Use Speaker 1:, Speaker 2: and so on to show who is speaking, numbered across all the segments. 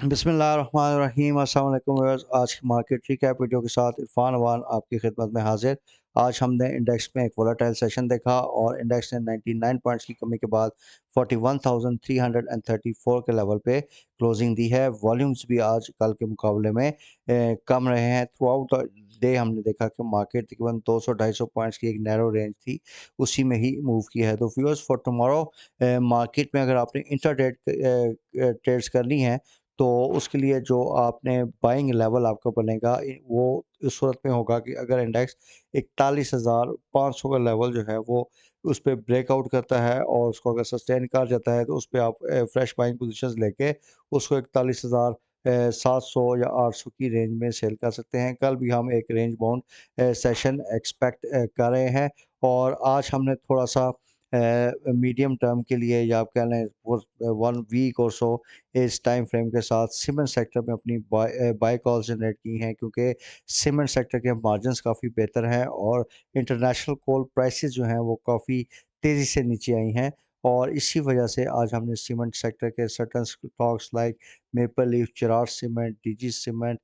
Speaker 1: बिस्मिल्लाहिर्रहमानिर्रहीम अस्सलाम वालेकुम व्यूअर्स। आज की मार्केट रिकैप वीडियो के साथ इरफान अवान आपकी खिदमत में हाजिर। आज हमने इंडेक्स में एक वोलेटाइल सेशन देखा और इंडेक्स ने 99 पॉइंट्स की कमी के बाद 41,334 के लेवल पे क्लोजिंग दी है। वॉल्यूम्स भी आज कल के मुकाबले में कम रहे हैं। थ्रू आउट द डे हमने देखा कि मार्केट तकरीबन 200-250 पॉइंट्स की एक नैरो रेंज थी, उसी में ही मूव किया है। तो व्यूअर्स फॉर टुमारो मार्केट में अगर आपने इंट्राडे ट्रेड्स करनी है तो उसके लिए जो आपने बाइंग लेवल आपका बनेगा वो इस सूरत में होगा कि अगर इंडेक्स 41,500 का लेवल जो है वो उस पे ब्रेकआउट करता है और उसको अगर सस्टेन कर जाता है तो उस पे आप फ्रेश बाइंग पोजीशंस लेके उसको 41,700 या 800 की रेंज में सेल कर सकते हैं। कल भी हम एक रेंज बाउंड सेशन एक्सपेक्ट कर रहे हैं और आज हमने थोड़ा सा मीडियम टर्म के लिए या आप कह लें 1 वीक और सो इस टाइम फ्रेम के साथ सीमेंट सेक्टर में अपनी बाय कॉल जनरेट की हैं, क्योंकि सीमेंट सेक्टर के मार्जिन्स काफ़ी बेहतर हैं और इंटरनेशनल कोल प्राइसेस जो हैं वो काफ़ी तेज़ी से नीचे आई हैं। और इसी वजह से आज हमने सीमेंट सेक्टर के certain stocks like Maple Leaf, Cherat cement, DG cement,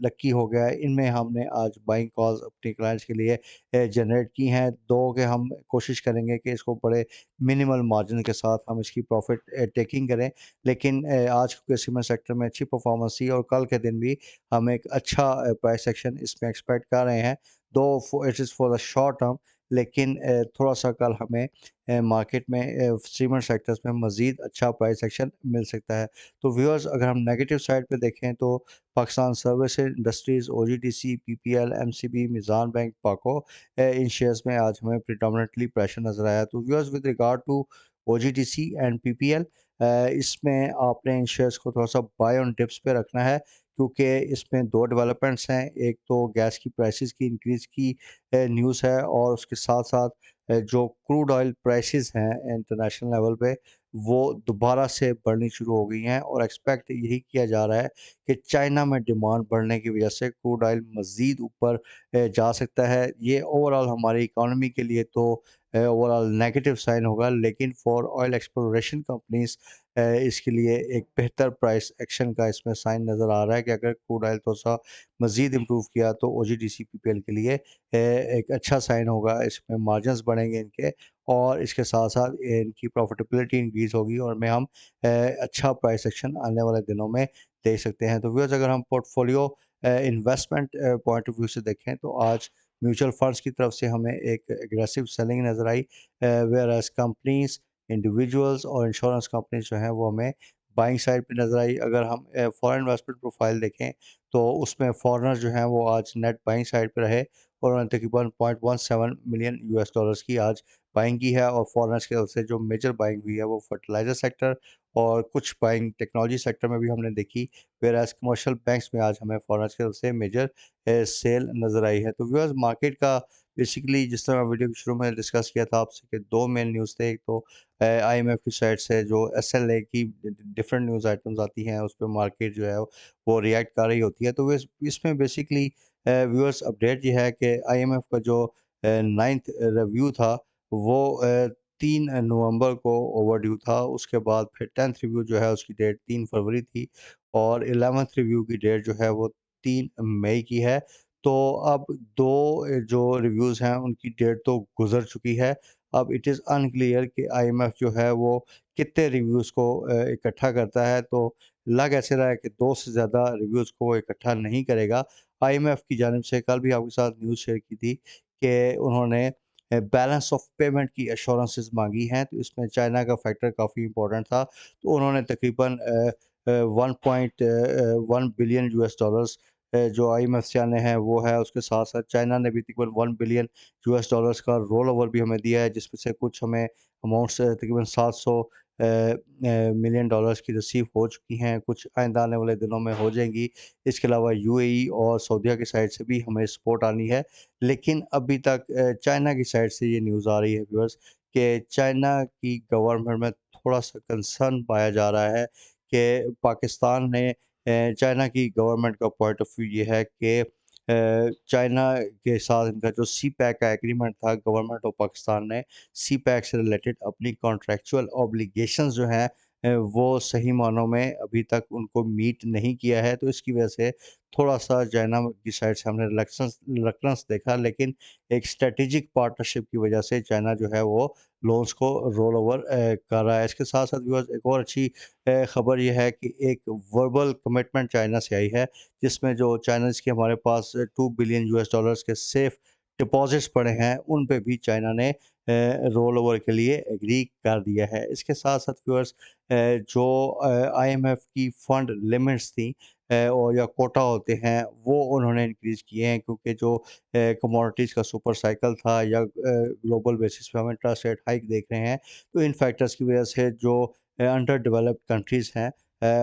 Speaker 1: Lucky हो गया, इनमें हमने आज बाइंग कॉल्स अपने क्लाइंट्स के लिए जनरेट की हैं। दो कि हम कोशिश करेंगे कि इसको बड़े मिनिमल मार्जिन के साथ हम इसकी प्रॉफिट टेकिंग करें। लेकिन आज क्योंकि सीमेंट सेक्टर में अच्छी परफॉर्मेंस थी और कल के दिन भी हम एक अच्छा प्राइस एक्शन इसमें एक्सपेक्ट कर रहे हैं, दो it is for the short term. लेकिन थोड़ा सा कल हमें मार्केट में सीमेंट सेक्टर्स में मज़ीद अच्छा प्राइस एक्शन मिल सकता है। तो व्यूअर्स अगर हम नेगेटिव साइड पे देखें तो Pakistan services industries, OGDC, PPL, MCB, Meezan bank, पाको, इन शेयर्स में आज हमें प्रिडोमिनेंटली प्रेशर नज़र आया। तो viewers with regard to OGDC and PPL, इसमें आपने इन शेयर्स को थोड़ा-सा बाय ऑन डिप्स पे रखना है, क्योंकि इसमें 2 डेवलपमेंट्स हैं। एक तो गैस की प्राइसेस की इंक्रीज़ की न्यूज़ है और उसके साथ-साथ जो क्रूड ऑयल प्राइसेस हैं इंटरनेशनल लेवल पे, वो दोबारा से बढ़नी शुरू हो गई हैं और एक्सपेक्ट यही किया जा रहा है कि चाइना में डिमांड बढ़ने की वजह से क्रूड ऑयल मज़ीद ऊपर जा सकता है। ये ओवरऑल हमारी इकॉनमी के लिए तो ओवरऑल नेगेटिव साइन होगा, लेकिन फॉर ऑयल एक्सप्लोरेशन कंपनीज इसके लिए एक बेहतर प्राइस एक्शन का इसमें साइन नज़र आ रहा है कि अगर क्रूड ऑयल थोड़ा सा मज़ीद इम्प्रूव किया तो O G D C P P L के लिए एक अच्छा साइन होगा। इसमें मार्जिनस बढ़ेंगे इनके और इसके साथ साथ इनकी प्रॉफिटेबिलिटी इंक्रीज़ होगी और में हम अच्छा प्राइस एक्शन आने वाले दिनों में देख सकते हैं। तो व्यूअर्स अगर हम portfolio investment point of view से देखें तो आज म्यूचुअल फंड्स की तरफ से हमें एक एग्रेसिव सेलिंग नज़र आई, वेयर एज कंपनीज, इंडिविजुअल्स और इंश्योरेंस कंपनीज जो हैं वो हमें बाइंग साइड पे नज़र आई। अगर हम फॉरेन इन्वेस्टमेंट प्रोफाइल देखें तो उसमें फॉरेनर्स जो हैं वो आज नेट बाइंग साइड पे रहे और उन्होंने तकरीबन 0.17 मिलियन यूएस डॉलर्स की आज बाइंग की है। और फॉरेनर्स की तरफ से जो मेजर बाइंग हुई है वो फर्टिलाइजर सेक्टर और कुछ बाइंग टेक्नोलॉजी सेक्टर में भी हमने देखी, वेयर एज कमर्शियल बैंक्स में आज हमें फॉरेनर्स की तरफ से मेजर सेल नज़र आई है। तो व्यूअर्स मार्केट का बेसिकली जिस तरह वीडियो के शुरू में डिस्कस किया था आपसे कि दो मेन न्यूज़ थे। एक तो आईएमएफ की साइड से जो एसएलए की डिफरेंट न्यूज़ आइटम्स आती हैं उस पे मार्केट जो है वो रिएक्ट कर रही होती है। तो वो इसमें बेसिकली व्यूअर्स अपडेट ये है कि आईएमएफ का जो 9th रिव्यू था वो 3 नवंबर को ओवरड्यू था। उसके बाद फिर 10th रिव्यू जो है उसकी डेट 3 फरवरी थी और 11th रिव्यू की डेट जो है वो 3 मई की है। तो अब दो जो रिव्यूज़ हैं उनकी डेट तो गुज़र चुकी है। अब इट इज़ अनक्लियर कि आईएमएफ जो है वो कितने रिव्यूज़ को इकट्ठा करता है। तो लग ऐसे रहा है कि 2 से ज़्यादा रिव्यूज़ को वो इकट्ठा नहीं करेगा। आईएमएफ की जानिब से कल भी आपके साथ न्यूज़ शेयर की थी कि उन्होंने बैलेंस ऑफ पेमेंट की एश्योरेंसेस माँगी हैं, तो इसमें चाइना का फैक्टर काफ़ी इम्पोर्टेंट था। तो उन्होंने तकरीबन 1 बिलियन यूएस डॉलर्स जो आईएमएफ से आने हैं वो है, उसके साथ-साथ चाइना ने भी तकरीबन 1 बिलियन यूएस डॉलर्स का रोल ओवर भी हमें दिया है, जिसमें से कुछ हमें अमाउंट्स तकरीबन 700 मिलियन डॉलर्स की रिसीव हो चुकी हैं, कुछ आइंदा आने वाले दिनों में हो जाएँगी। इसके अलावा यूएई और सऊदीया की साइड से भी हमें सपोर्ट आनी है। लेकिन अभी तक चाइना की साइड से ये न्यूज़ आ रही है व्यूअर्स कि चाइना की गवर्नमेंट में थोड़ा-सा कंसर्न पाया जा रहा है कि पाकिस्तान ने चाइना की गवर्नमेंट का पॉइंट ऑफ व्यू ये है कि चाइना के साथ इनका जो सी पैक का एग्रीमेंट था, गवर्नमेंट ऑफ पाकिस्तान ने सी पैक से रिलेटेड अपनी कॉन्ट्रैक्चुअल ऑब्लिगेशंस जो हैं वो सही मानों में अभी तक उनको मीट नहीं किया है। तो इसकी वजह से थोड़ा-सा चाइना की साइड से हमने रिलक्टेंस देखा, लेकिन एक स्ट्रैटेजिक पार्टनरशिप की वजह से चाइना जो है वो लोन्स को रोल ओवर कर रहा है। इसके साथ-साथ व्यूअर्स एक और अच्छी खबर ये है कि एक वर्बल कमिटमेंट चाइना से आई है, जिसमें जो चाइनीज़ के हमारे पास 2 बिलियन यूएस डॉलर्स के सेफ डिपॉज़िट्स पड़े हैं, उन पे भी चाइना ने रोल ओवर के लिए एग्री कर दिया है। इसके साथ-साथ व्यूअर्स जो आईएमएफ की फंड लिमिट्स थी और या कोटा होते हैं, वो उन्होंने इंक्रीज़ किए हैं, क्योंकि जो कमोडिटीज़ का सुपर साइकिल था या ग्लोबल बेसिस पे हम इंटरेस्ट रेट हाइक देख रहे हैं, तो इन फैक्टर्स की वजह से जो अंडर डेवलप्ड कंट्रीज़ हैं,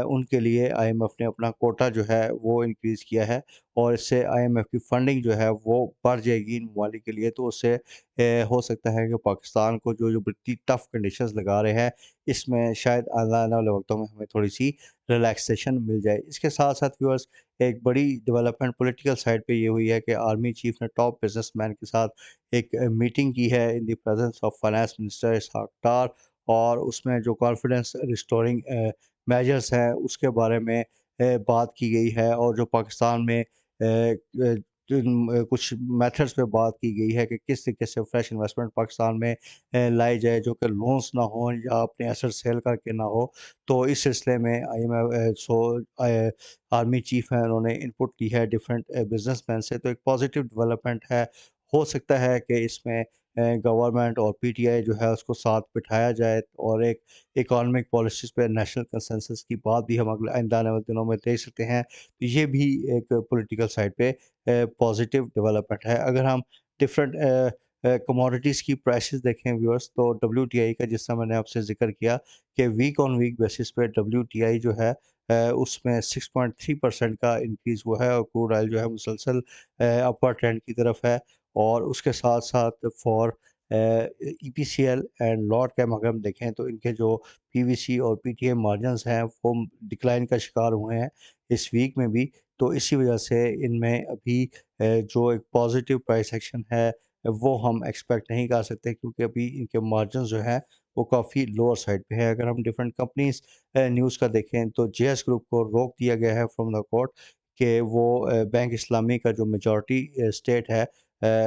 Speaker 1: उनके लिए आईएमएफ ने अपना कोटा जो है वो इंक्रीज़ किया है, और इससे आईएमएफ की फंडिंग जो है वो बढ़ जाएगी इन ममालिक के लिए। तो उससे हो सकता है कि पाकिस्तान को जो जो इतनी टफ़ कंडीशंस लगा रहे हैं, इसमें शायद आने वाले वक्तों में हमें थोड़ी-सी रिलैक्सेशन मिल जाए। इसके साथ-साथ व्यूअर्स एक बड़ी डेवलपमेंट पॉलिटिकल साइड पे ये हुई है कि आर्मी चीफ ने टॉप बिज़नेसमैन के साथ एक मीटिंग की है in the presence of finance minister Ishaq Dar, और उसमें जो कॉन्फिडेंस रिस्टोरिंग मेजर्स हैं उसके बारे में बात की गई है, और जो पाकिस्तान में कुछ मेथड्स पे बात की गई है कि किस तरीके से फ्रेश इन्वेस्टमेंट पाकिस्तान में लाई जाए, जो कि लोन्स ना हो या अपने एसेट सेल करके ना हो। तो इस सिलसिले में आर्मी चीफ हैं, उन्होंने इनपुट की है डिफरेंट बिजनेसमैन से, तो एक पॉजिटिव डेवलपमेंट है। हो सकता है कि इसमें गवर्नमेंट और पीटीआई जो है उसको साथ बिठाया जाए, और एक इकोनॉमिक पॉलिसीज़ पे नेशनल कंसेंसस की बात भी हम अगले आइंदा आने वाले दिनों में देख सकते हैं। तो ये भी एक पॉलिटिकल साइड पे पॉजिटिव डेवलपमेंट है। अगर हम डिफरेंट कमोडिटीज़ की प्राइसेस देखें व्यूअर्स, तो डब्ल्यूटीआई का, जिस तरह मैंने आपसे ज़िक्र किया कि वीक ऑन वीक बेसिस पे डब्ल्यूटीआई जो है उसमें 6.3% का इंक्रीज़ हुआ है, और क्रूड ऑयल जो है मुसलसल अपर ट्रेंड की तरफ है। और उसके साथ-साथ for EPCL and Lotte Chem अगर हम देखें, तो इनके जो पीवीसी और पीटीएम मार्जिन्स हैं वो डिक्लाइन का शिकार हुए हैं इस वीक में भी। तो इसी वजह से इनमें अभी जो एक पॉजिटिव प्राइस एक्शन है वो हम एक्सपेक्ट नहीं कर सकते, क्योंकि अभी इनके मार्जिन्स जो हैं वो काफ़ी लोअर साइड पे है। अगर हम डिफरेंट कंपनीज़ न्यूज़ का देखें, तो जेएस ग्रुप को रोक दिया गया है फ्रॉम द कोर्ट कि वो बैंक इस्लामी का जो मेजॉरिटी स्टेट है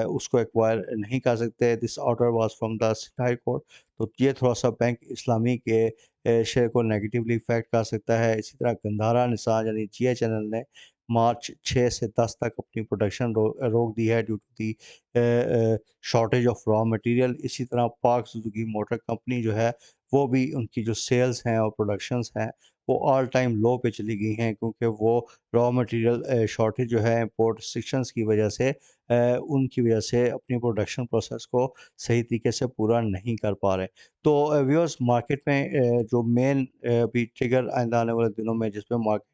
Speaker 1: उसको एक्वायर नहीं कर सकते। This order was from the high court. तो ये थोड़ा-सा बैंक इस्लामी के शेयर को नेगेटिवली इफ़ेक्ट कर सकता है। इसी तरह गंधारा निसार यानी जीएचएनएल ने मार्च 6 से 10 तक अपनी प्रोडक्शन रोक दी है due to the shortage of raw material. इसी तरह पाक सुजुकी मोटर कंपनी जो है, वो भी उनकी जो सेल्स हैं और प्रोडक्शंस हैं, वो ऑल टाइम लो पे चली गई हैं, क्योंकि वो रॉ मटेरियल शॉर्टेज जो है इम्पोर्ट रिस्ट्रिक्शंस की वजह से उनकी वजह से अपनी प्रोडक्शन प्रोसेस को सही तरीके से पूरा नहीं कर पा रहे। तो व्यूअर्स मार्केट में जो मेन अभी ट्रिगर आइंदा आने वाले दिनों में जिस पे मार्केट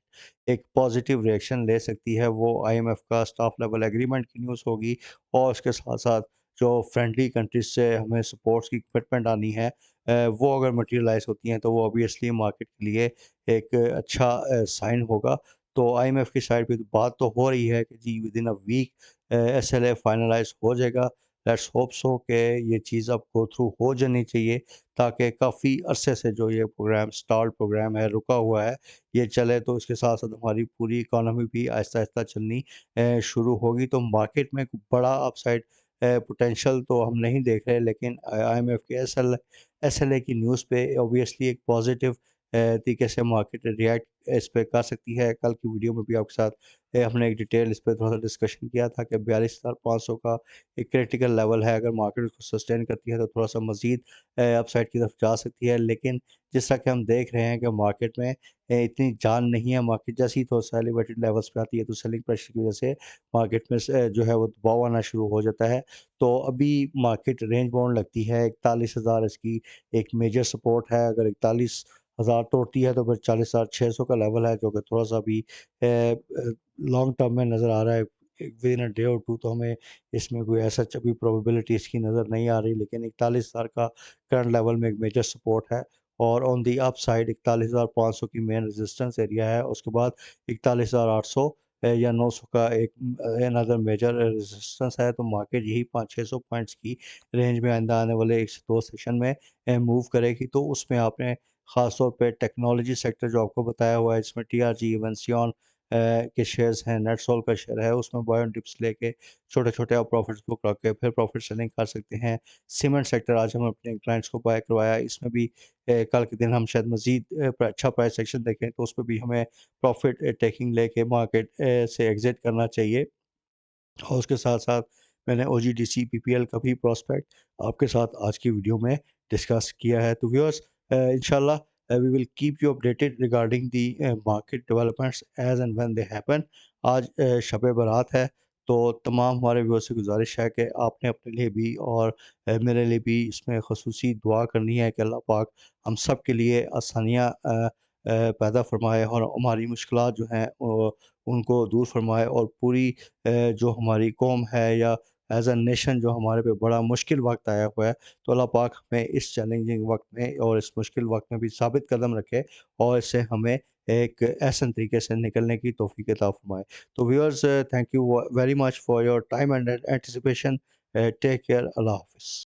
Speaker 1: एक पॉजिटिव रिएक्शन ले सकती है, वो आईएमएफ का स्टाफ लेवल एग्रीमेंट की न्यूज़ होगी, और उसके साथ-साथ जो फ्रेंडली कंट्रीज़ से हमें सपोर्ट्स की कमिटमेंट आनी है, वो अगर मटेरियलाइज़ होती हैं, तो वो ऑब्वियसली मार्केट के लिए एक अच्छा साइन होगा। तो आईएमएफ की साइड पे तो बात तो हो रही है कि जी within a week SLA finalise हो जाएगा। लेट्स होप सो कि ये चीज़ अब गो थ्रू हो जानी चाहिए, ताकि काफ़ी अरसे से जो ये प्रोग्राम स्टॉल्ड प्रोग्राम है, रुका हुआ है, ये चले, तो इसके साथ-साथ हमारी पूरी इकॉनमी भी आहिस्ता-आहिस्ता चलनी शुरू होगी। तो मार्केट में एक बड़ा अपसाइड पोटेंशियल तो हम नहीं देख रहे, लेकिन आईएमएफ के एसएलए की न्यूज़ पे ऑब्वियसली एक पॉजिटिव तरीके से मार्केट रिएक्ट इस पे कर सकती है। कल की वीडियो में भी आपके साथ हमने एक डिटेल इस पे थोड़ा-सा डिस्कशन किया था कि 42,500 का एक क्रिटिकल लेवल है। अगर मार्केट उसको सस्टेन करती है, तो थोड़ा-सा मज़ीद अपसाइड की तरफ जा सकती है। लेकिन जिस तरह कि हम देख रहे हैं कि मार्केट में इतनी जान नहीं है, मार्केट जैसे ही थोड़ा-सा एलिवेटेड लेवल्स पे आती है, तो सेलिंग प्रेशर की वजह से मार्केट में जो है वो दबाव आना शुरू हो जाता है। तो अभी मार्केट रेंज बाउंड लगती है, 41,000 इसकी एक मेजर सपोर्ट है। अगर 41,000 तोड़ती है, तो फिर 40,600 का लेवल है, जो कि थोड़ा-सा अभी लॉन्ग टर्म में नज़र आ रहा है। विदिन अ डे और 2 तो हमें इसमें कोई ऐसा अभी प्रोबेबिलिटी इसकी नज़र नहीं आ रही, लेकिन 41,000 का करंट लेवल में एक मेजर सपोर्ट है, और ऑन दी अप साइड 41,500 की मेन रेजिस्टेंस एरिया है। उसके बाद 41,800 या 900 का एक अनदर मेजर रेजिस्टेंस है। तो मार्केट यही 500-600 पॉइंट्स की रेंज में आइंदा आने वाले 1 से 2 सेशन में मूव करेगी। तो उसमें आपने ख़ास तौर पे टेक्नोलॉजी सेक्टर जो आपको बताया हुआ है, इसमें टीआरजी, इवेंसियन के शेयर्स हैं, नेटसोल का शेयर है, उसमें बाय ऑन डिप्स लेके छोटे-छोटे आप प्रॉफ़िट्स बुक रख के फिर प्रॉफ़िट सेलिंग कर सकते हैं। सीमेंट सेक्टर आज हम अपने क्लाइंट्स को बाय करवाया, इसमें भी कल के दिन हम शायद मज़ीद अच्छा प्राइस एक्शन देखें तो उसपे भी हमें प्रॉफ़िट टेकिंग लेके मार्केट से एग्ज़िट करना चाहिए। और उसके साथ-साथ मैंने ओजीडीसी पीपीएल का भी प्रॉस्पेक्ट आपके साथ आज की वीडियो में डिस्कस किया है। तो व्यूअर्स इंशाल्लाह we will keep you updated regarding the market developments as and when they happen. आज शब बारात है, तो तमाम हमारे व्यूअर्स से गुज़ारिश है कि आपने अपने लिए भी और मेरे लिए भी इसमें ख़ुसूसी दुआ करनी है कि अल्लाह पाक हम सब के लिए आसानियाँ पैदा फ़रमाए और हमारी मुश्किलात जो हैं उनको दूर फ़रमाए और पूरी जो हमारी कौम है या एज़ अ नेशन जो हमारे पे बड़ा मुश्किल वक़्त आया हुआ है, तो अल्लाह पाक हमें इस चैलेंजिंग वक़्त में और इस मुश्किल वक़्त में भी साबित कदम रखे और इससे हमें एक एहसन तरीके से निकलने की तौफ़ीक अता फ़रमाए। तो viewers, thank you very much for your time and anticipation. Take care. अल्लाह हाफ़िज़।